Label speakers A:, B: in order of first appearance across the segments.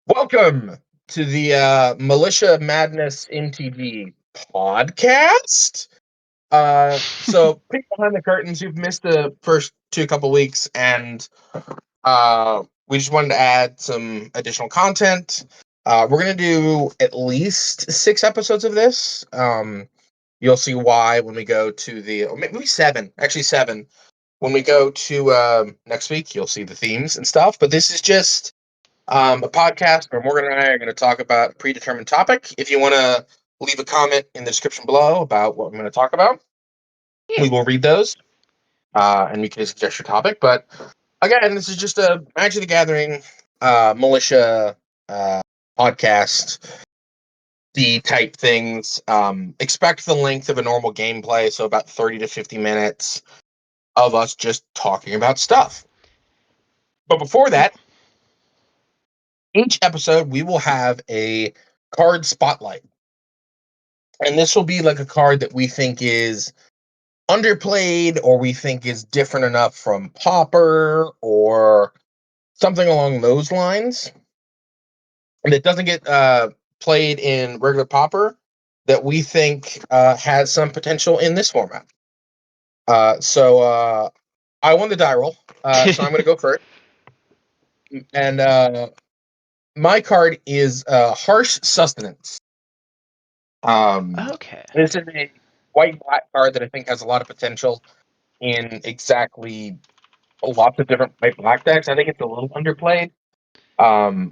A: Welcome to the Militia Mtg Podcast. So peek behind the curtains. You've missed the first couple weeks, and we just wanted to add some additional content. We're gonna do at least 6 episodes of this. You'll see why when we go to or maybe seven. Actually, seven. When we go to next week, you'll see the themes and stuff. But this is just a podcast where Morgan and I are going to talk about a predetermined topic. If you want to leave a comment in the description below about what I'm going to talk about, we will read those, and you can suggest your topic. But again, this is just a Magic the Gathering militia podcast. The type things. Expect the length of a normal gameplay, so about 30 to 50 minutes of us just talking about stuff. But before that, each episode we will have a card spotlight. And this will be like a card that we think is underplayed or we think is different enough from Pauper or something along those lines. And it doesn't get played in regular Pauper that we think has some potential in this format. So I won the die roll, so I'm going to go first. And my card is Harsh Sustenance.
B: Okay.
A: This is a white-black card that I think has a lot of potential in exactly lots of different white-black decks. I think it's a little underplayed.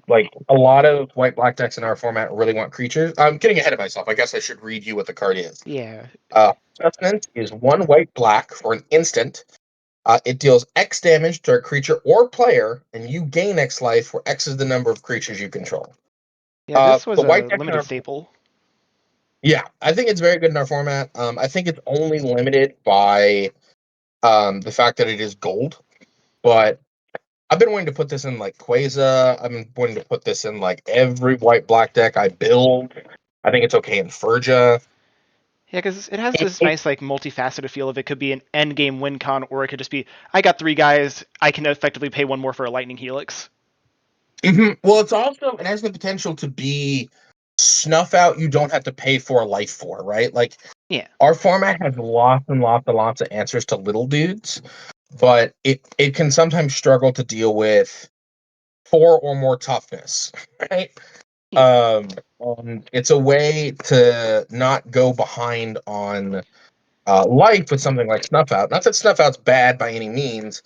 A: Like a lot of white-black decks in our format really want creatures. I'm getting ahead of myself. I guess I should read you what the card is.
B: Yeah.
A: Sustenance is 1 white-black for an instant. It deals X damage to a creature or player, and you gain X life, where X is the number of creatures you control.
B: Yeah, this was
A: The
B: a
A: white decks in
B: limited
A: our
B: staple.
A: Yeah, I think it's very good in our format. I think it's only limited by the fact that it is gold, but I've been wanting to put this in like Quasar. I've been wanting to put this in like every white black deck I build. I think it's okay in Furja.
B: Yeah, because it has
A: It,
B: this
A: it,
B: nice, like, multifaceted feel of it could be an end game win con, or it could just be, I got 3 guys, I can effectively pay 1 more for a Lightning Helix.
A: Well, it has the potential to be snuff out you don't have to pay for a life for, right? Like
B: Yeah.
A: our format has lots and lots and lots of answers to little dudes, but it can sometimes struggle to deal with 4 or more toughness, right?
B: Yeah.
A: It's a way to not go behind on life with something like Snuff Out. Not that Snuff Out's bad by any means,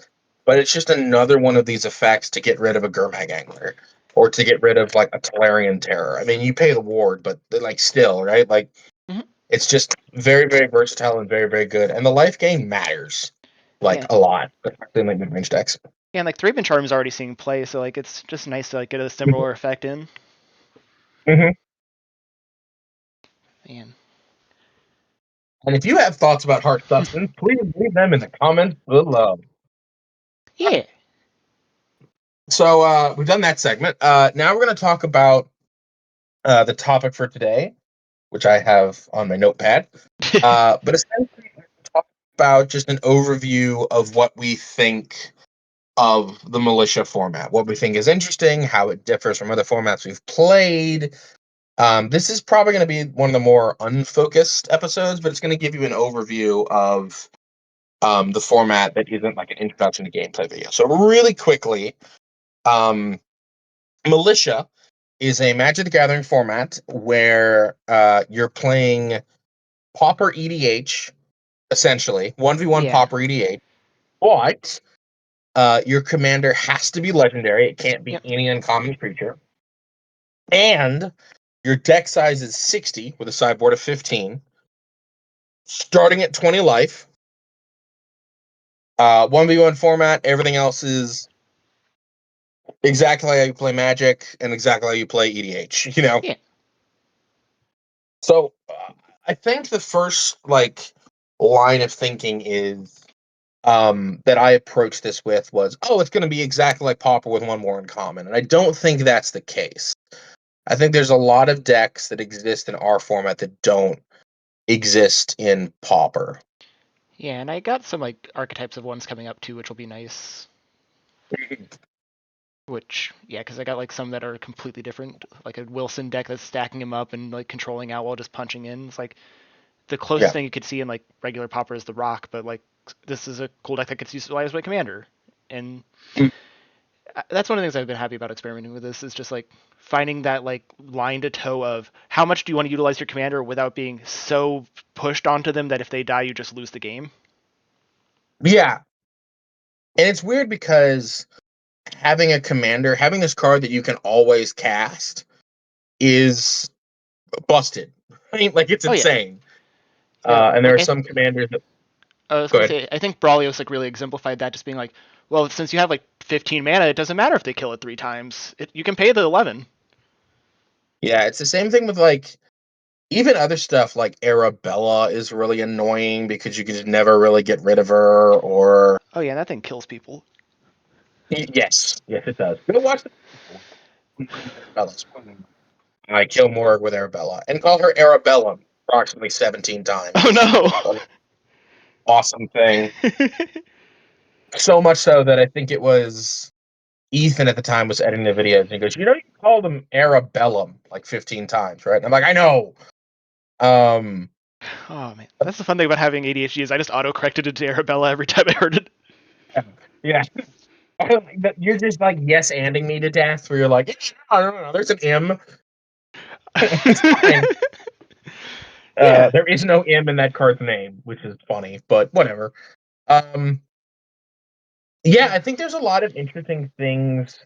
A: but it's just another one of these effects to get rid of a Gurmag Angler or to get rid of like a Tolarian Terror. I mean, you pay the ward, but like still, right? Like
B: Mhm.
A: it's just very, very versatile and very, very good. And the life gain matters like
B: Yeah.
A: a lot, especially in like mid range decks.
B: Yeah, and, like, Thraben Charm's already seeing play, so, like, it's just nice to, like, get a similar effect in.
A: Mm-hmm.
B: Man.
A: And if you have thoughts about Heart Substance, please leave them in the comments below.
B: Yeah.
A: So we've done that segment. Now we're going to talk about the topic for today, which I have on my notepad. But essentially, we're gonna talk about just an overview of what we think of the militia format, what we think is interesting, how it differs from other formats we've played. This is probably going to be one of the more unfocused episodes, but it's going to give you an overview of the format that isn't like an introduction to gameplay video. So really quickly, Militia is a Magic the Gathering format where you're playing Pauper EDH, essentially 1v1
B: Yeah.
A: Pauper EDH, but your commander has to be legendary. It can't be
B: Yep.
A: any uncommon creature, and your deck size is 60 with a sideboard of 15, starting at 20 life. 1v1 format. Everything else is exactly how you play Magic and exactly how you play EDH. You know.
B: Yeah.
A: So I think the first like line of thinking is that I approached this with was, oh, it's going to be exactly like Pauper with 1 more in common, and I don't think that's the case. I think there's a lot of decks that exist in our format that don't exist in Pauper.
B: Yeah, and I got some, like, archetypes of ones coming up, too, which will be nice. Which, yeah, because I got like some that are completely different, like a Wilson deck that's stacking him up and like controlling out while just punching in. It's like the closest
A: Yeah.
B: thing you could see in like regular Pauper is the Rock, but like this is a cool deck that gets utilized as my commander, and
A: Mm.
B: that's one of the things I've been happy about experimenting with. This is just like finding that like line to toe of how much do you want to utilize your commander without being so pushed onto them that if they die you just lose the game.
A: Yeah. And it's weird because having a commander, having this card that you can always cast is busted. I mean, like, it's
B: Oh yeah,
A: insane.
B: yeah.
A: And there
B: Like
A: are some commanders that
B: I was
A: go
B: gonna
A: ahead.
B: say, I think Brawlios like really exemplified that, just being like, well, since you have like 15 mana, it doesn't matter if they kill it 3 times. You can pay the 11.
A: Yeah, it's the same thing with like even other stuff like Arabella is really annoying because you can just never really get rid of her or
B: Oh yeah, that thing kills people.
A: yes, yes it does. Go watch the Arabella's. I kill Morg with Arabella and call her Arabella approximately 17 times.
B: Oh
A: It's
B: no.
A: an awesome thing. So much so that I think it was Ethan at the time was editing the videos and he goes, you called them Arabellum like 15 times, right? And I'm like, I know. Um
B: Oh man, that's the fun thing about having ADHD is I just auto corrected it to Arabella every time I heard it.
A: yeah. You're just like yes anding me to death where you're like, I don't know, there's an M. It's fine.
B: Yeah,
A: There is no M in that card's name, which is funny, but whatever. Um yeah, I think there's a lot of interesting things.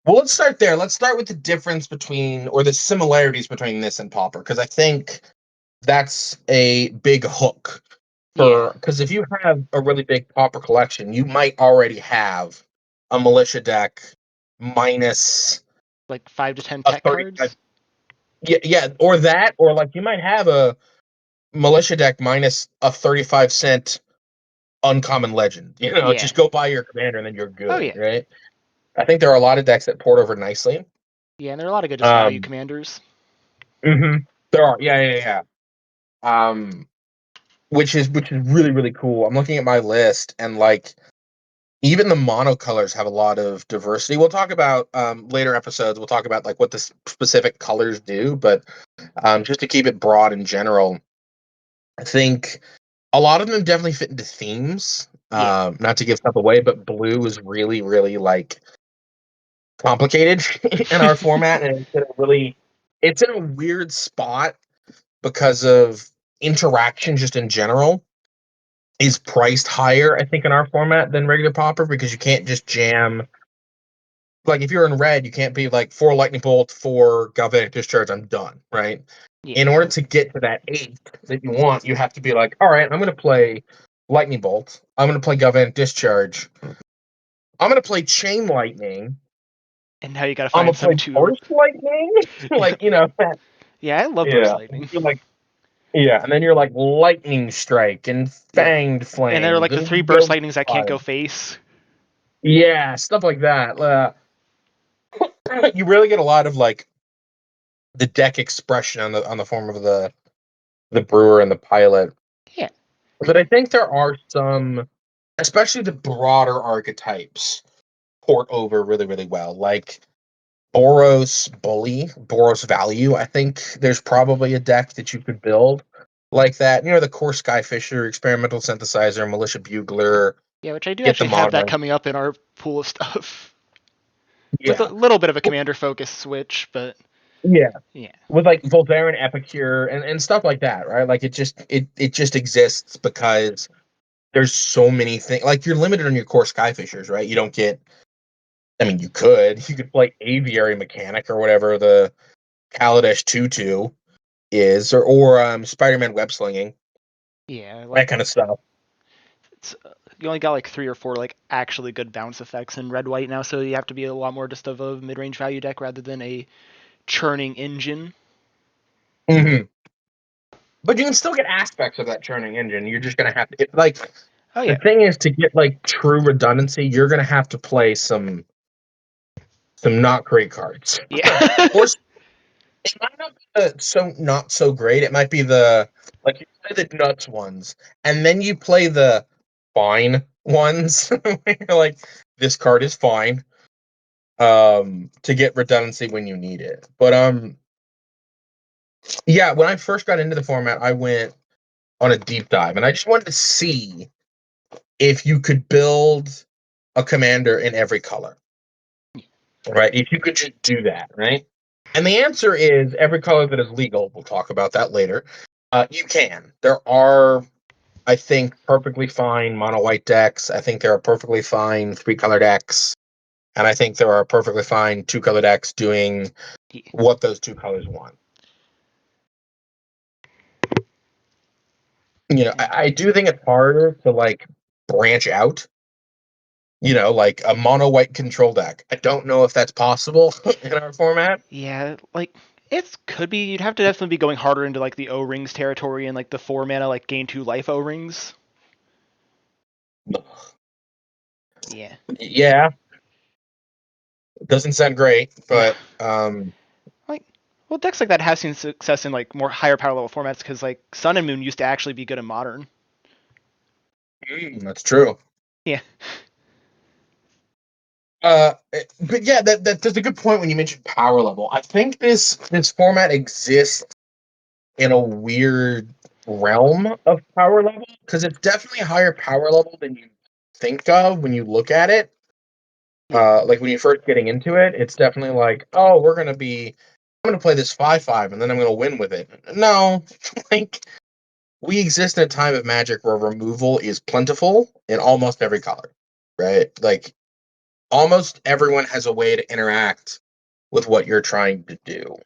A: Well, let's start there. Let's start with the difference between, or the similarities between this and Pauper, because I think that's a big hook
B: yeah,
A: because if you have a really big Pauper collection, you might already have a militia deck minus
B: like 5 to 10
A: a
B: tech
A: 35.
B: cards.
A: Yeah, yeah, or that, or like you might have a militia deck minus a 35-cent uncommon legend.
B: Yeah.
A: Just go buy your commander and then you're
B: Oh
A: good,
B: yeah.
A: right? I think there are a lot of decks that port over nicely.
B: Yeah, and there are a lot of good just value
A: Um,
B: commanders.
A: there are, yeah, yeah, yeah. Which is really really cool. I'm looking at my list and like even the monocolors have a lot of diversity. We'll talk about later episodes. We'll talk about like what the specific colors do, but just to keep it broad in general, I think a lot of them definitely fit into themes.
B: Yeah.
A: Not to give stuff away, but blue is really really like complicated in our format, and it's in a weird spot because of interaction just in general is priced higher, I think, in our format than regular Pauper because you can't just jam. Like, if you're in red, you can't be like 4 Lightning Bolt, 4 Galvanic Discharge, I'm done, right? In
B: Yeah.
A: order to get to that 8 that you want, you have to be like, all right, I'm going to play Lightning Bolt. I'm going to play Galvanic Discharge. I'm going to play Chain Lightning.
B: And now you gotta
A: I'm
B: find
A: going to play
B: some to.
A: Burst Lightning.
B: Yeah.
A: Like,
B: Yeah, I love burst
A: yeah.
B: lightning.
A: You're like, yeah. And then you're like Lightning Strike and
B: Yeah.
A: Fanged
B: And there are
A: Flames
B: like the three
A: and
B: burst
A: Build
B: lightnings that can't
A: Five.
B: go face.
A: Yeah, stuff like that. You really get a lot of like the deck expression on the form of the brewer and the pilot.
B: Yeah.
A: But I think there are some, especially the broader archetypes, port over really really well. Like Boros Bully, Boros Value. I think there's probably a deck that you could build like that. The Core Skyfisher, Experimental Synthesizer, Militia Bugler,
B: Yeah, which I do
A: get the
B: actually have that
A: mono.
B: coming up in our pool of stuff. With a
A: Yeah,
B: little bit of a commander focus switch, but
A: yeah.
B: yeah.
A: With like Voltaren Epicure and stuff like that, right? Like it just exists because there's so many things. Like you're limited on your core Skyfishers, right? You don't get. I mean, you could play Aviary Mechanic or whatever the Kaladesh Tutu is, or Spider-Man Web Slinging,
B: Yeah,
A: that
B: like
A: kind of stuff.
B: it's you only got like 3 or 4 like actually good bounce effects in red white now, so you have to be a lot more just of a mid range value deck rather than a churning engine.
A: hmm But you can still get aspects of that churning engine. You're just gonna have to like
B: Oh
A: the
B: yeah.
A: thing is to get like true redundancy. You're gonna have to play some not great cards,
B: Yeah.
A: or it might not be so not so great. It might be the like you play the nuts ones, and then you play the fine ones. Where you're like, this card is fine. to get redundancy when you need it. But yeah, when I first got into the format, I went on a deep dive, and I just wanted to see if you could build a commander in every color, right? If you could just do that, right? And the answer is every color that is legal. We'll talk about that later. You can. There are, I think, perfectly fine mono white decks. I think there are perfectly fine 3-color decks. And I think there are perfectly fine 2-color decks doing what those 2 colors want. I do think it's harder to like branch out. Like a mono white control deck. I don't know if that's possible in our format.
B: Yeah, like it could be. You'd have to definitely be going harder into like the O rings territory and like the 4 mana like gain 2 life O rings. Yeah.
A: Yeah, it doesn't sound great,
B: Yeah.
A: but
B: Like, well, decks like that have seen success in like more higher power level formats because like Sun and Moon used to actually be good in Modern.
A: that's true.
B: Yeah.
A: But yeah, that's a good point when you mentioned power level. I think this format exists in a weird realm of power level because it's definitely a higher power level than you think of when you look at it. Like when you're first getting into it, it's definitely like, oh, I'm gonna play this 5/5 and then I'm gonna win with it. No, like we exist in a time of Magic where removal is plentiful in almost every color, right? Like almost everyone has a way to interact with what you're trying to do.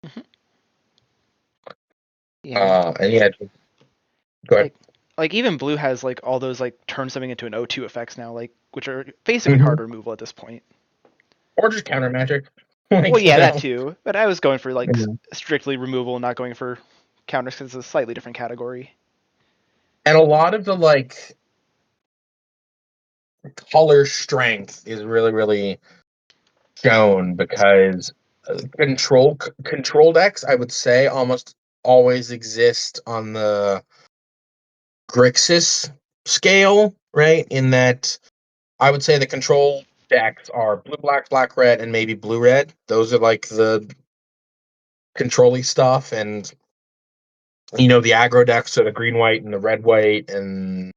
B: Mm-hmm. Yeah.
A: And yeah, go ahead.
B: Like like even Blue has like all those like turn something into an O2 effects now, like which are basically
A: Mm-hmm.
B: hard removal at this point.
A: Or just counter magic.
B: Well,
A: like,
B: yeah, that too. But I was going for like
A: Yeah.
B: strictly removal, not going for counters because it's a slightly different category.
A: And a lot of the like color strength is really, really shown because control decks, I would say, almost always exist on the Grixis scale, right? In that, I would say the control decks are blue, black, red, and maybe blue, red. Those are like the control-y stuff, and the aggro decks are the green, white, and the red, white, and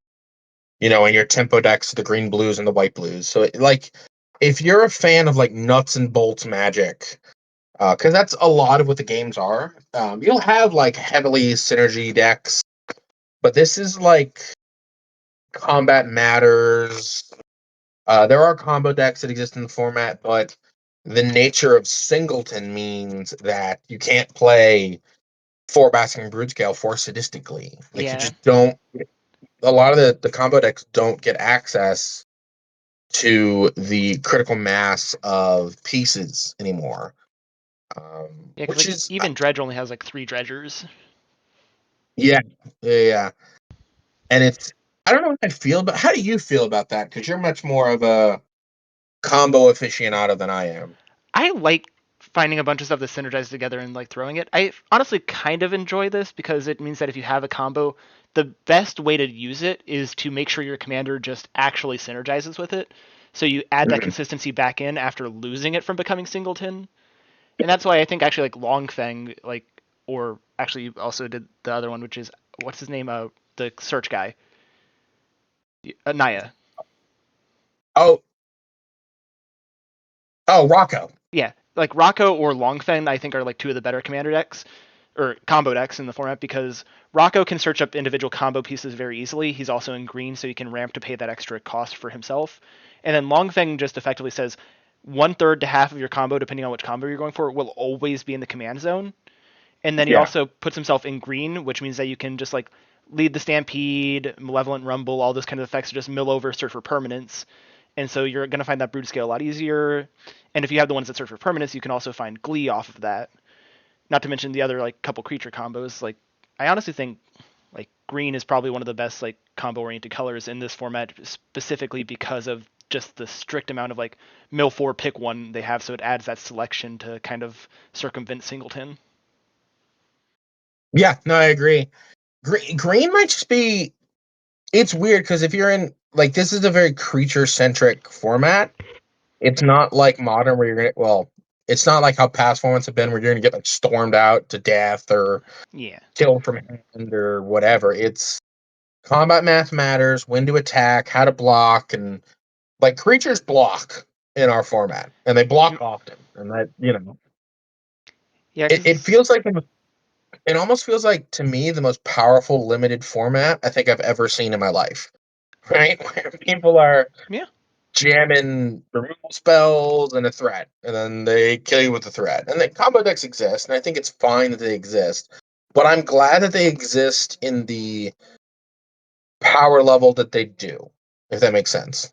A: and your tempo decks are the green, blues, and the white, blues. So, like, if you're a fan of like nuts and bolts magic, because that's a lot of what the games are. You'll have like heavily synergy decks, but this is like combat matters. There are combo decks that exist in the format, but the nature of singleton means that you can't play 4 Basking Brood Scale 4 sadistically. Like you
B: Yeah.
A: just don't. A lot of the combo decks don't get access to the critical mass of pieces anymore.
B: Yeah, because
A: Which
B: like
A: is
B: even Dredge only has like 3 dredgers.
A: yeah, yeah. And it's I don't know what I feel, but how do you feel about that? Because you're much more of a combo aficionado than I am.
B: I like finding a bunch of stuff that synergizes together and like throwing it. I honestly kind of enjoy this because it means that if you have a combo, the best way to use it is to make sure your commander just actually synergizes with it. So you add that
A: Mhm.
B: consistency back in after losing it from becoming singleton. And that's why I think actually like Longfeng, like, or actually you also did the other one, which is what's his name? The search guy, Naya.
A: Oh, oh, Rocco.
B: Yeah, like Rocco or Longfeng, I think are like 2 of the better commander decks or combo decks in the format because Rocco can search up individual combo pieces very easily. He's also in green, so he can ramp to pay that extra cost for himself. And then Longfeng just effectively says 1/3 to half of your combo, depending on which combo you're going for, will always be in the command zone. And then he
A: Yeah,
B: also puts himself in green, which means that you can just like lead the Stampede, Malevolent Rumble, all those kind of effects, just mill over, search for permanence. And so you're going to find that brood scale a lot easier. And if you have the ones that search for permanence, you can also find Glee off of that. Not to mention the other like couple creature combos. Like I honestly think like green is probably one of the best like combo oriented colors in this format, specifically because of just the strict amount of like mill 4 pick 1 they have, so it adds that selection to kind of circumvent singleton.
A: yeah. No, I agree. Green might just be. It's weird because if you're in like this is a very creature centric format, It's not like Modern where you're gonna it's not like how past formats have been where you're gonna get like stormed out to death or
B: Yeah.
A: killed from hand or whatever. It's combat math matters, when to attack, how to block, and like creatures block in our format, and they block
B: Mm,
A: often, and that
B: yeah,
A: it
B: because
A: feels like it almost feels like to me the most powerful limited format I think I've ever seen in my life. Right, where people are
B: yeah,
A: jamming removal spells and a threat, and then they kill you with the threat. And the combo decks exist, and I think it's fine that they exist. But I'm glad that they exist in the power level that they do, if that makes sense.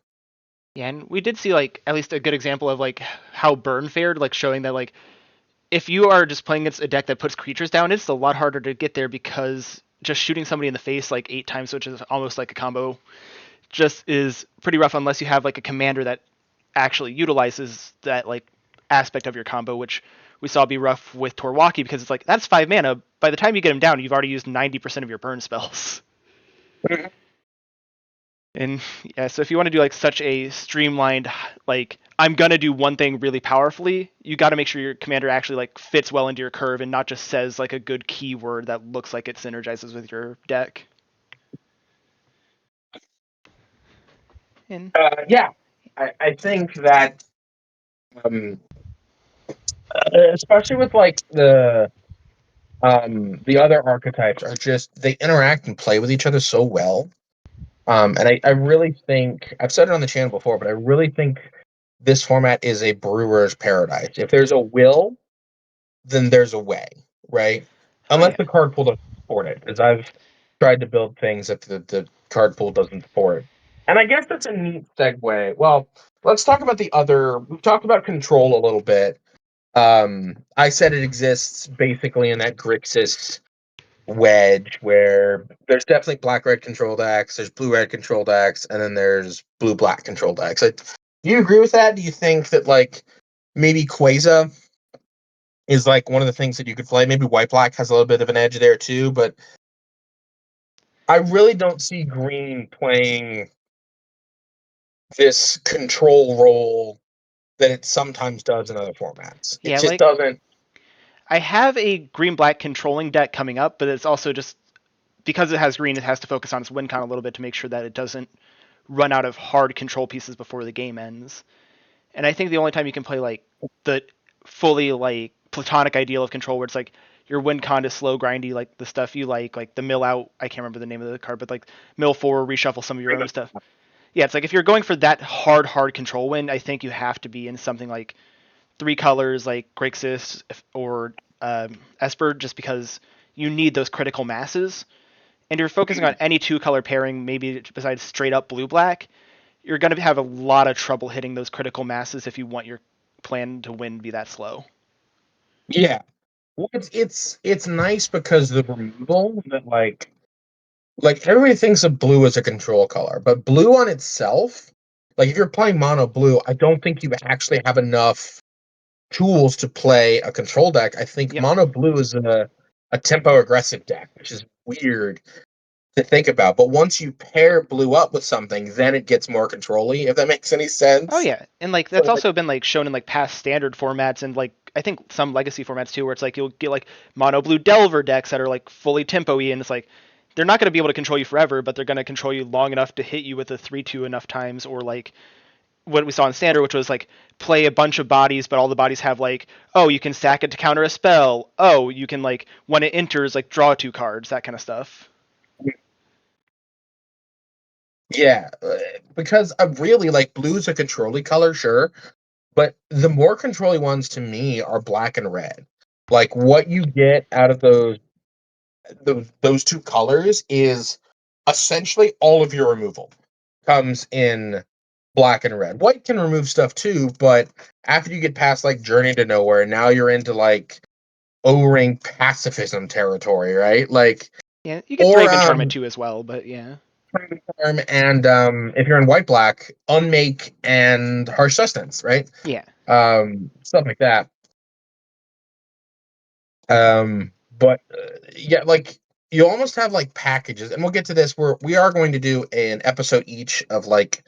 B: yeah, and we did see like at least a good example of like how burn fared, like showing that like if you are just playing against a deck that puts creatures down, it's a lot harder to get there because just shooting somebody in the face like 8 times, which is almost like a combo, just is pretty rough unless you have like a commander that actually utilizes that like aspect of your combo, which we saw be rough with Torwaki because it's like that's 5 mana. By the time you get him down, you've already used 90% of your burn spells. And yeah, so if you want to do like such a streamlined, like I'm gonna do one thing really powerfully, you got to make sure your commander actually like fits well into your curve and not just says like a good keyword that looks like it synergizes with your deck. And
A: Yeah, I think that, um, especially with like the other archetypes are just they interact and play with each other so well. And I really think I've said it on the channel before, but I really think this format is a brewer's paradise. If there's a will, then there's a way, right?
B: oh
A: Unless
B: yeah,
A: the card pool doesn't support it, because I've tried to build things that the card pool doesn't support. And I guess that's a neat segue. Well, let's talk about the other. We've talked about control a little bit. I said it exists basically in that Grixis wedge where there's definitely black red control decks, there's blue red control decks, and then there's blue black control decks. Like, do you agree with that? Do you think that like maybe Quasar is like one of the things that you could play? Maybe white black has a little bit of an edge there too, but I really don't see green playing this control role that it sometimes does in other formats. It
B: yeah.
A: just
B: Like
A: doesn't.
B: I have a green black controlling deck coming up, but it's also just because it has green, it has to focus on its win count a little bit to make sure that it doesn't run out of hard control pieces before the game ends. And I think the only time you can play like the fully like platonic ideal of control, where it's like your win con is slow grindy, like the stuff you like the mill out. I can't remember the name of the card, but like mill forward, reshuffle some of your own stuff. Yeah, it's like if you're going for that hard control win, I think you have to be in something like 3 colors, like Grixis or Esper, just because you need those critical masses. And you're focusing on any 2 color pairing, maybe besides straight up blue black, you're going to have a lot of trouble hitting those critical masses if you want your plan to win be that slow.
A: Yeah. Well, it's nice because the removal that like everybody thinks of blue as a control color, but blue on itself, like if you're playing mono blue, I don't think you actually have enough tools to play a control deck. I think
B: Yep.
A: mono blue is a tempo aggressive deck, which is weird to think about. But once you pair blue up with something, then it gets more control-y, if that makes any
B: Oh
A: sense.
B: yeah, and like
A: So
B: that's also been like shown in like past standard formats and like I think some legacy formats too, where it's like you'll get like mono blue Delver decks that are like fully tempo-y, and it's like they're not going to be able to control you forever, but they're going to control you long enough to hit you with a 3/2 enough times, or like what we saw in standard, which was like play a bunch of bodies, but all the bodies have like, oh, you can stack it to counter a spell. Oh, you can like when it enters, like draw 2 cards, that kind of stuff.
A: yeah, because I really like blue's a control-y color, sure, but the more control-y ones to me are black and red. Like what you get out of those two colors is essentially all of your removal comes in black and red. White can remove stuff too, but after you get past like Journey to Nowhere, now you're into like O-ring pacifism territory, right? Like
B: Yeah, you get
A: or
B: Brave Interment too as well, but yeah.
A: and if you're in white black, unmake and harsh sustenance, right?
B: Yeah.
A: Stuff like that. But yeah, like you almost have like packages, and we'll get to this where we are going to do an episode each of like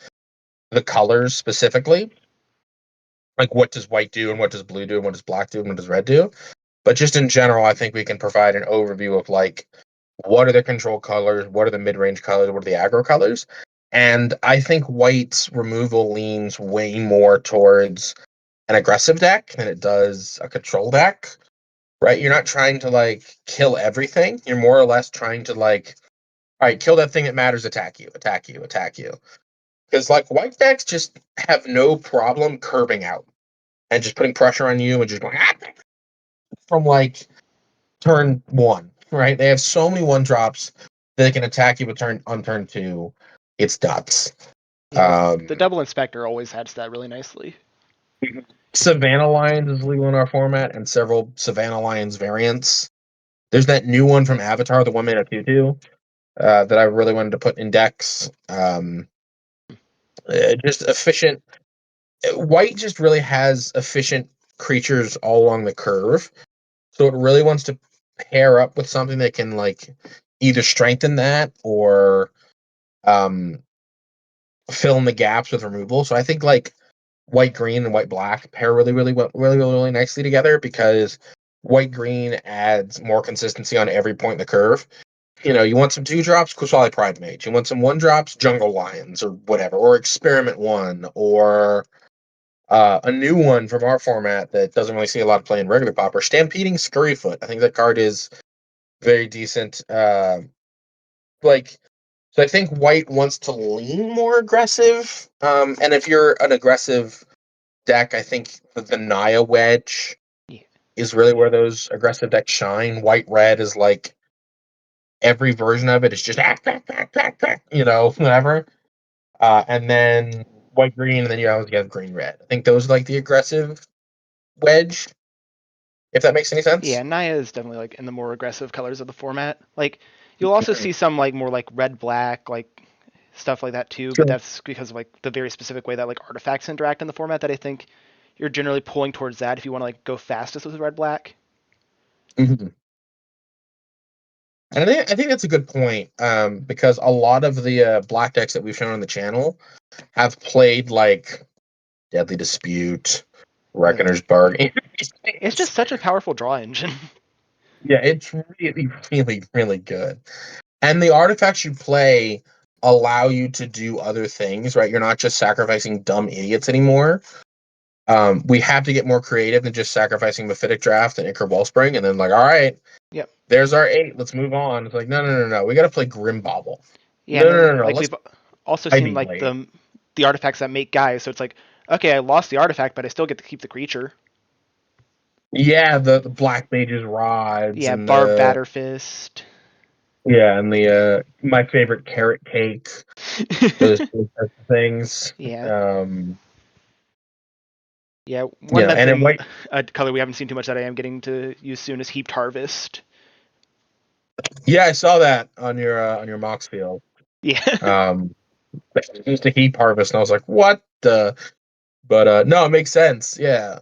A: the colors specifically. like what does white do and what does blue do and what does black do and what does red do. But just in general, I think we can provide an overview of like what are the control colors, what are the mid-range colors, what are the aggro colors. And I think white's removal leans way more towards an aggressive deck than it does a control deck. Right? You're not trying to like kill everything. You're more or less trying to like, all right, kill that thing that matters, attack you, attack you, attack you. Because like white decks just have no problem curving out and just putting pressure on you and just going from like turn one, right? They have so many one drops that they can attack you with turn two. It's nuts.
B: Yeah, the double inspector always adds that really nicely.
A: Savannah Lions is legal in our format, and several Savannah Lions variants. There's that new one from Avatar, the 1 mana 2/2, that I really wanted to put in decks. Just efficient. White just really has efficient creatures all along the curve, so it really wants to pair up with something that can like either strengthen that or um, fill in the gaps with removal. So I think like white green and white black pair really nicely together because white green adds more consistency on every point in the curve. You know, you want some 2 drops, Kusali Pride Mage. You want some 1 drops, Jungle Lions or whatever, or Experiment One, or a new one from our format that doesn't really see a lot of play in regular Pauper, Stampeding Scurryfoot. I think that card is very decent. Like, so I think white wants to lean more aggressive. And if you're an aggressive deck, I think the Naya Wedge is really where those aggressive decks shine. White red is like every version of it is just you know, whatever. And then white green, and then you always get green red. I think those are like the aggressive wedge, if that makes any sense.
B: Yeah, Naya is definitely like in the more aggressive colors of the format. Like you'll also see some like more like red black like stuff like that too, but
A: Sure.
B: that's because of like the very specific way that like artifacts interact in the format that I think you're generally pulling towards that if you want to like go fastest with red black.
A: Mm-hmm. And I think that's a good point, because a lot of the black decks that we've shown on the channel have played like Deadly Dispute, Reckoner's Bargain.
B: It's just such a powerful draw engine.
A: Yeah, it's really good. And the artifacts you play allow you to do other things, right? You're not just sacrificing dumb idiots anymore. We have to get more creative than just sacrificing Mephitic Draft and Ichor Wellspring, and then like, all right,
B: Yep.
A: there's our 8. Let's move on. It's like, no. We got to play Grim Bobble.
B: Yeah, and then
A: No.
B: like
A: Let's
B: we've also seen
A: Ivy
B: like
A: Blade.
B: the artifacts that make guys, so it's like, okay, I lost the artifact, but I still get to keep the creature.
A: Yeah, the Black Mage's rods
B: Yeah,
A: and
B: Barb
A: the
B: Batterfist.
A: my favorite Carrot Cake. Those types of things.
B: Yeah.
A: Um,
B: Yeah,
A: you
B: one
A: know,
B: that's
A: and in
B: in
A: white,
B: a color we haven't seen too much that I am getting to use soon is Heaped Harvest.
A: yeah, I saw that on your Mox field.
B: Yeah.
A: Um, used to heap harvest, and I was like, what the? But no, it makes sense. Yeah,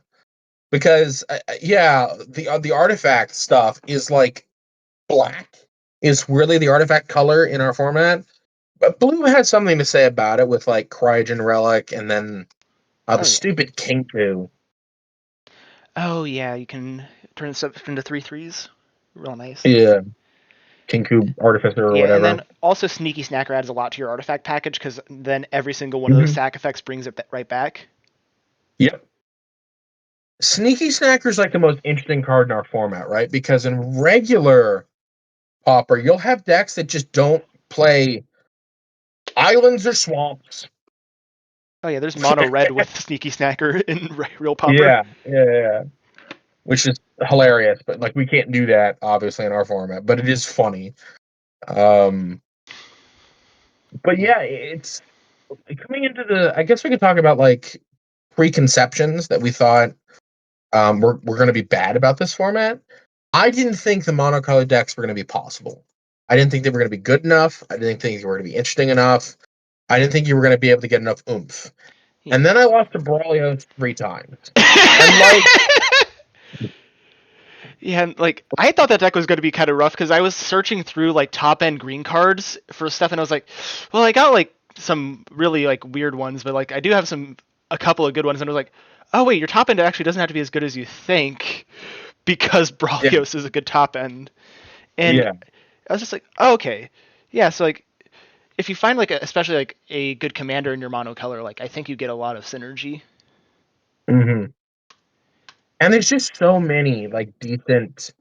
A: because yeah, the artifact stuff is like black is really the artifact color in our format. But blue has something to say about it with like Cryogen Relic and then the
B: Oh yeah.
A: stupid Kinku.
B: Oh yeah, you can turn stuff into 3/3s. Real nice.
A: Yeah, Kinku Artificer or
B: Yeah, and
A: whatever.
B: then also Sneaky Snacker adds a lot to your artifact package because then every single one of those
A: Mm-hmm.
B: sack effects brings it right back.
A: Yep. Sneaky Snacker is like the most interesting card in our format, right? Because in regular Pauper, you'll have decks that just don't play islands or swamps.
B: Oh yeah, there's mono red with Sneaky Snacker in Real Pauper.
A: Yeah. Which is hilarious, but like we can't do that obviously in our format, but it is funny. Um, but
B: Yeah.
A: yeah, it's coming into the. I guess we could talk about like preconceptions that we thought were going to be bad about this format. I didn't think the monocolored decks were going to be possible. I didn't think they were going to be good enough. I didn't think they were going to be interesting enough. I didn't think you were going to be able to get enough oomph.
B: Yeah.
A: And then I lost to Braulio 3 times. And like,
B: Yeah, like I thought that deck was going to be kind of rough because I was searching through like top end green cards for stuff, and I was like, well, I got like some really like weird ones, but like I do have some a couple of good ones, and I was like, oh wait, your top end actually doesn't have to be as good as you think, because
A: Yeah.
B: Brolios is a good top end. And
A: Yeah.
B: I was just like, oh, okay, yeah. So like, if you find like especially like a good commander in your mono color, like I think you get a lot of synergy.
A: Hmm. And there's just so many like decent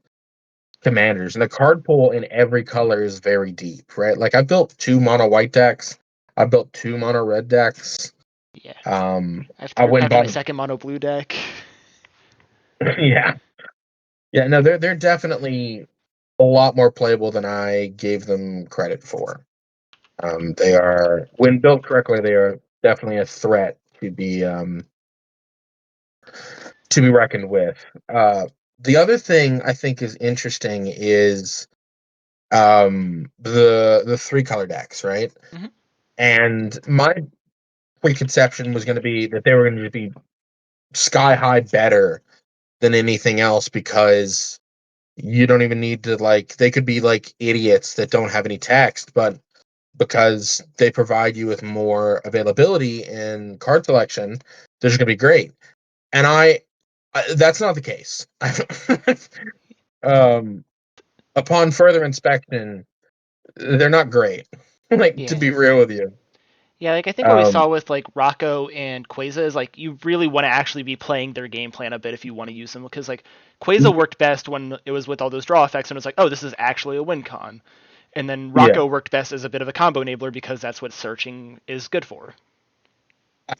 A: commanders, and the card pool in every color is very deep, right? Like I built 2 mono white decks. I built 2 mono red decks.
B: Yeah,
A: Um, I
B: I
A: went and
B: have my
A: bought
B: second mono blue deck.
A: yeah, yeah. No, they're definitely a lot more playable than I gave them credit for. They are, when built correctly, they are definitely a threat to be reckoned with. The other thing I think is interesting is the 3 color decks, right?
B: Hmm.
A: And my preconception was going to be that they were going to be sky high better than anything else because you don't even need to like they could be like idiots that don't have any text, but because they provide you with more availability in card selection, they're just going to be great. And that's not the case. um, upon further inspection, they're not great. Like to
B: Yeah.
A: be real with you.
B: Yeah, like I think what we saw
A: Um,
B: with like Rocco and Queza is like you really want to actually be playing their game plan a bit if you want to use them, because like Queza worked best when it was with all those draw effects and it was like, oh, this is actually a win con. And then
A: yeah,
B: Rocco worked best as a bit of a combo enabler because that's what searching is good for.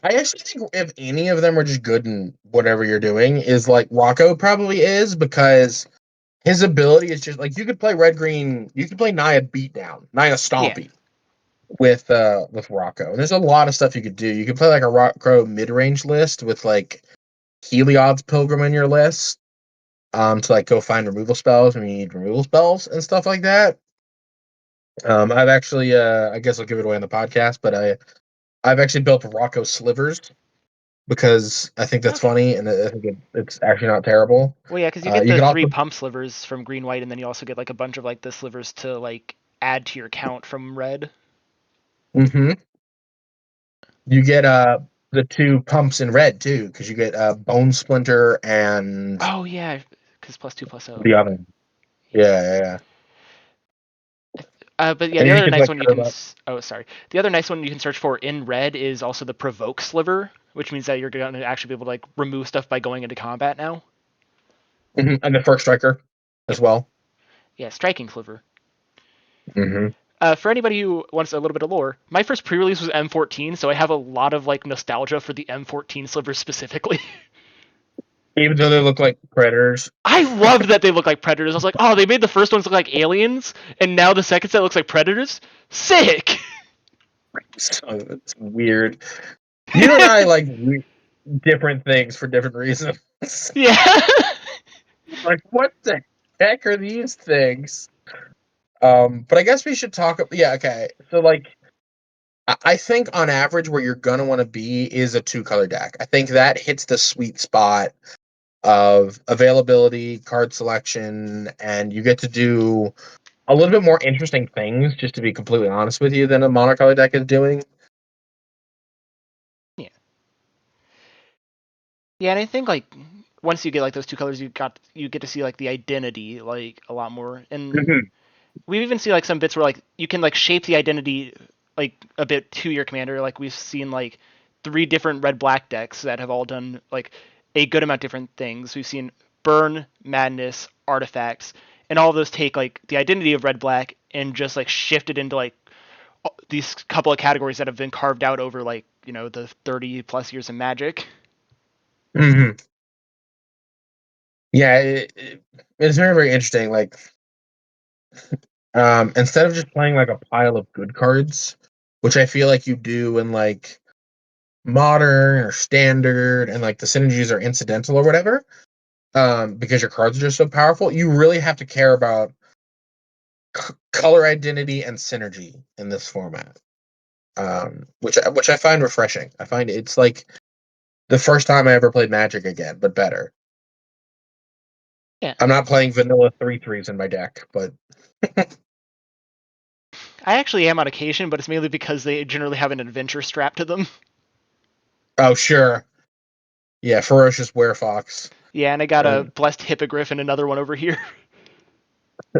A: I actually think if any of them are just good in whatever you're doing, is like Rocco probably is because his ability is just like you could play red green, you could play Naya beatdown, Naya
B: Yeah.
A: stompy with Rocco. And there's a lot of stuff you could do. You could play like a Rocco mid range list with like Heliod's Pilgrim in your list, to like go find removal spells when you need removal spells and stuff like that. I've actually I guess I'll give it away on the podcast, but I've actually built Rocco slivers because I think that's
B: Okay.
A: funny and I think it's actually not terrible.
B: Well, yeah, because you get
A: You
B: the
A: could
B: three
A: also
B: pump slivers from green white, and then you also get like a bunch of like the slivers to like add to your count from red.
A: hmm you get the 2 pumps in red too because you get Bone Splinter and
B: Oh yeah, because +2/+0.
A: the other.
B: Yeah.
A: Yeah.
B: But yeah,
A: And
B: the
A: you just
B: other
A: get to
B: nice
A: like
B: one you
A: curve
B: can.
A: up.
B: Oh, sorry. The other nice one you can search for in red is also the provoke sliver, which means that you're going to actually be able to like remove stuff by going into combat now.
A: And the first striker as
B: Yep.
A: well.
B: Yeah, striking sliver.
A: Hmm.
B: For anybody who wants a little bit of lore, my first pre-release was M14, so I have a lot of like nostalgia for the M14 sliver specifically.
A: Even though they look like predators.
B: I loved that they look like predators. I was like, oh, they made the first ones look like aliens, and now the second set looks like predators. Sick.
A: So it's weird. You and I like different things for different reasons.
B: Yeah.
A: Like, what the heck are these things? But I guess we should talk. Yeah, okay. So, like, I think on average, where you're gonna want to be is a 2 color deck. I think that hits the sweet spot of availability, card selection, and you get to do a little bit more interesting things. Just to be completely honest with you, than a monocolor deck is doing.
B: Yeah. Yeah, and I think like once you get like those two colors, you get to see like the identity like a lot more, and
A: Mhm.
B: we even see like some bits where like you can like shape the identity like a bit to your commander. Like we've seen like 3 different red black decks that have all done like a good amount of different things. We've seen burn, madness, artifacts, and all of those take like the identity of red black and just like shift it into like these couple of categories that have been carved out over like the 30 plus years of Magic.
A: Mhm. Yeah, it's very very interesting. Like, instead of just playing like a pile of good cards, which I feel like you do in like modern or standard, and like the synergies are incidental or whatever, because your cards are just so powerful, you really have to care about color identity and synergy in this format, which I find refreshing. I find it's like the first time I ever played Magic again, but better.
B: Yeah,
A: I'm not playing vanilla 3/3s in my deck, but
B: I actually am on occasion, but it's mainly because they generally have an adventure strap to them.
A: Oh, sure. Yeah, Ferocious Werefox.
B: Yeah, and I got a Blessed Hippogriff and another one over here.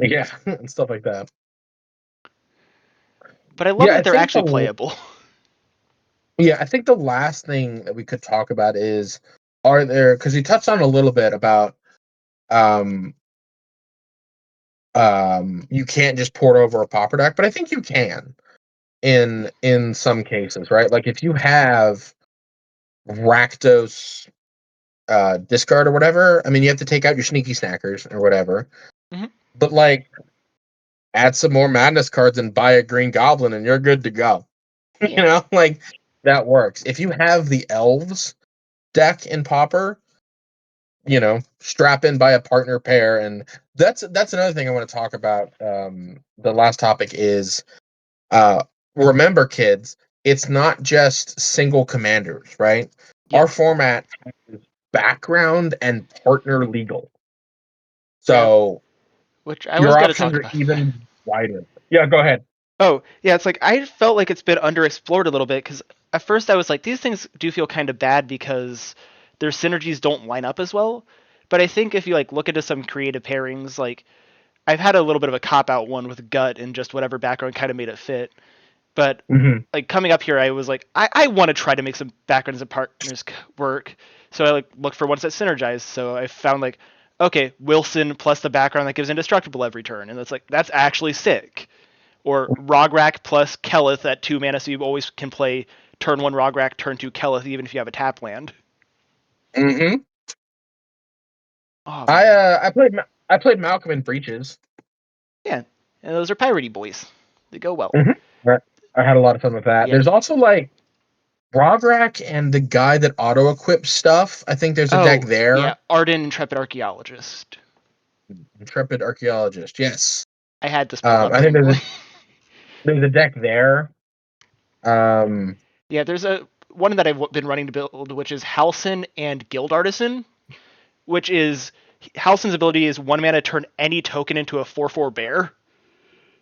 A: Yeah, and stuff like that.
B: But I love
A: Yeah, I
B: that they're
A: think
B: actually playable.
A: I think the last thing that we could talk about is, are there, because you touched on a little bit about um you can't just port over a pauper deck, but I think you can in some cases, right? Like if you have Rakdos discard or whatever, I mean you have to take out your sneaky snackers or whatever.
B: Mm-hmm.
A: But like add some more madness cards and buy a green goblin and you're good to go.
B: Yeah.
A: You know, like that works. If you have the elves deck in Pauper, you know, strap in by a partner pair, and that's another thing I want to talk about. The last topic is remember, kids, it's not just single commanders, right?
B: Yep.
A: Our format is background and partner legal,
B: Yeah.
A: so
B: Which I was
A: your
B: going to
A: options
B: talk
A: are
B: about that.
A: even wider. Yeah, go ahead.
B: Oh, yeah, it's like I felt like it's been underexplored a little bit because at first I was like, these things do feel kind of bad because their synergies don't line up as well. But I think if you like look into some creative pairings, like I've had a little bit of a cop out one with gut and just whatever background kind of made it fit. But
A: Mm-hmm.
B: like coming up here, I was like, I want to try to make some backgrounds and partners work. So I like looked for ones that synergize. So I found like, okay, Wilson plus the background that gives indestructible every turn, and that's like that's actually sick. Or Rograk plus Kelith at 2 mana, so you always can play turn 1 Rograk, turn 2 Kelith, even if you have a tap land.
A: Mm-hmm.
B: Oh man,
A: I played Malcolm in Breaches.
B: yeah, and those are piratey boys. They go well.
A: Mm-hmm. I had a lot of fun with that.
B: Yeah.
A: There's also like Rograk and the guy that auto equips stuff. I think there's a deck
B: Oh
A: there.
B: yeah, Arden Intrepid Archaeologist.
A: Intrepid Archaeologist. Yes.
B: I had to spoil that
A: I think
B: randomly.
A: there's a deck there. Um,
B: Yeah, there's a one that I've been running to build, which is Halcyon and Guild Artisan, which is Halcyon's ability is 1 mana turn any token into a 4/4 bear.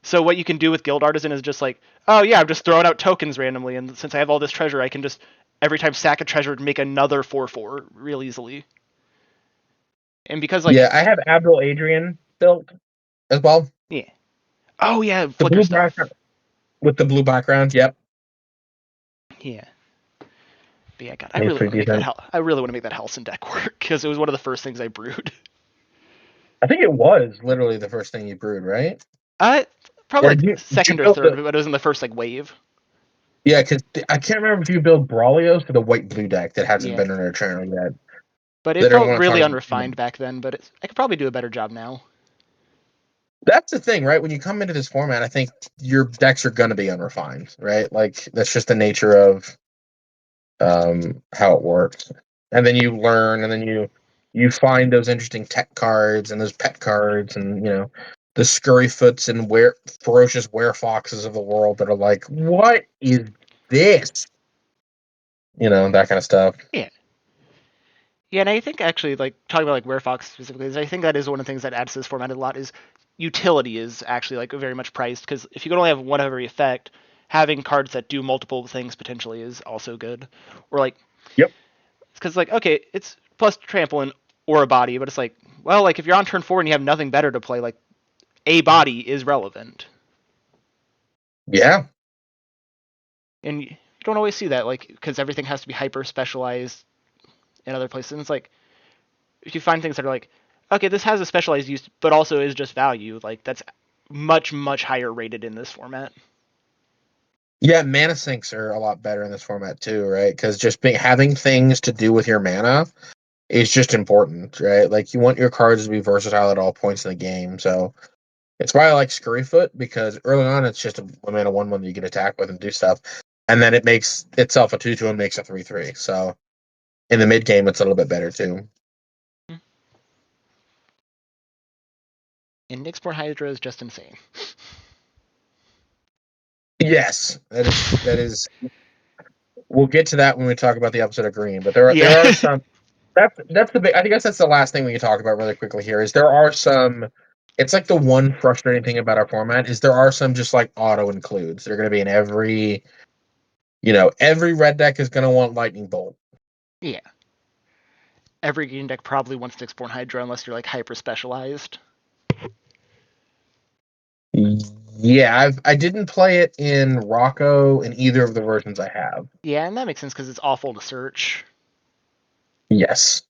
B: So what you can do with Guild Artisan is just like, oh yeah, I'm just throwing out tokens randomly, and since I have all this treasure, I can just every time sack a treasure make another 4/4 real easily. And because like,
A: yeah, I have Abdul Adrian built as well.
B: yeah, oh yeah,
A: The
B: flicker
A: blue
B: stuff.
A: background with the blue background. Yep,
B: Yeah, but yeah, God, I
A: he's
B: really want
A: pretty
B: to make that.
A: decent.
B: I really want to make that Halcyon deck work because it was one of the first things I brewed.
A: I think it was literally the first thing you brewed, right?
B: I probably
A: Or
B: like
A: did you
B: second or
A: build
B: third,
A: the?
B: but it was in the first like wave.
A: Yeah, because I can't remember if you build Brawlios or the white blue deck that hasn't
B: Yeah,
A: been in our channel yet.
B: but it
A: They don't
B: felt
A: want to talk
B: really
A: about.
B: unrefined back then. But I could probably do a better job now.
A: That's the thing, right? When you come into this format, I think your decks are going to be unrefined, right? Like that's just the nature of how it works. And then you learn, and then you find those interesting tech cards and those pet cards, and you know the Scurryfoots and ferocious werefoxes of the world that are like, what is this? You know, that kind of stuff.
B: Yeah. Yeah, and I think actually, like talking about like Werefox specifically, is I think that is one of the things that adds to this format a lot is utility is actually like very much priced because if you can only have one of every effect, having cards that do multiple things potentially is also good. Or like,
A: Yep.
B: because like okay, it's plus trample and or a body, but it's like well, like if you're on turn 4 and you have nothing better to play, like a body is relevant,
A: Yeah.
B: and you don't always see that like because everything has to be hyper specialized in other places. And it's like if you find things that are like, okay, this has a specialized use, but also is just value, like that's much higher rated in this format.
A: Yeah, mana sinks are a lot better in this format too, right? Because just having things to do with your mana is just important, right? Like you want your cards to be versatile at all points in the game. So it's why I like Scurryfoot because early on it's just a 1 mana 1/1 that you can attack with and do stuff, and then it makes itself a 2/2 and makes a 3/3. So in the mid game, it's a little bit better too.
B: And Nyxborn Hydra is just insane.
A: Yes, that is. We'll get to that when we talk about the episode of Green, but there are
B: Yeah.
A: some. That's the big. I guess that's the last thing we can talk about really quickly here. Is there are some. It's like the one frustrating thing about our format is there are some just like auto includes. They're going to be in every. You know, every red deck is going to want Lightning Bolt.
B: Yeah. Every green deck probably wants Nyxborn Hydra unless you're like hyper specialized.
A: Yeah, I didn't play it in Rocco in either of the versions I have.
B: Yeah, and that makes sense because it's awful to search.
A: Yes.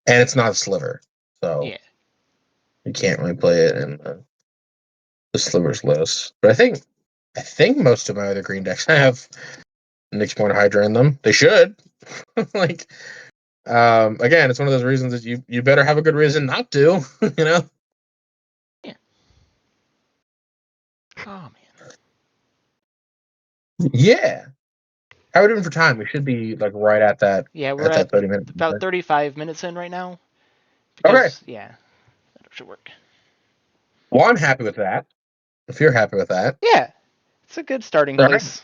A: And it's not a sliver, so
B: Yeah.
A: you can't really play it in the slivers list. But I think most of my other green decks have Nyxborn Hydra in them. They should. Like, again, it's one of those reasons that you better have a good reason not to. You know.
B: Yeah. Oh man.
A: Yeah. How are we doing for time? We should be like right at that
B: Yeah, we're
A: that
B: at
A: 30 minute.
B: about 35 minutes in right now.
A: Okay.
B: Because yeah, that should work.
A: Well, I'm happy with that. If you're happy with that.
B: Yeah, it's a good starting
A: All right.
B: place.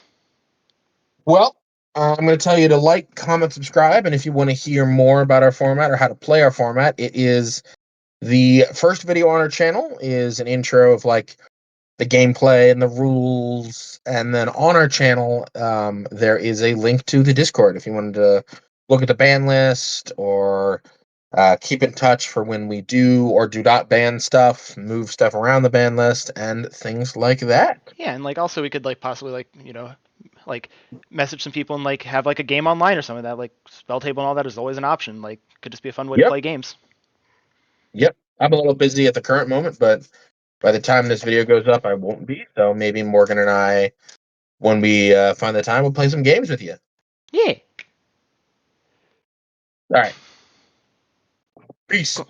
A: Well, I'm going to tell you to like, comment, subscribe, and if you want to hear more about our format or how to play our format, it is the first video on our channel is an intro of like the gameplay and the rules, and then on our channel there is a link to the Discord if you wanted to look at the ban list or keep in touch for when we do or do not ban stuff, move stuff around the ban list, and things like that.
B: Yeah, and like also we could like possibly like like message some people and like have like a game online or something like that. Like spell table and all that is always an option. Like could just be a fun way to
A: Yep.
B: play games.
A: Yep. I'm a little busy at the current moment, but by the time this video goes up, I won't be. So maybe Morgan and I, when we find the time, we'll play some games with you.
B: Yeah.
A: All right. Peace.
B: Cool.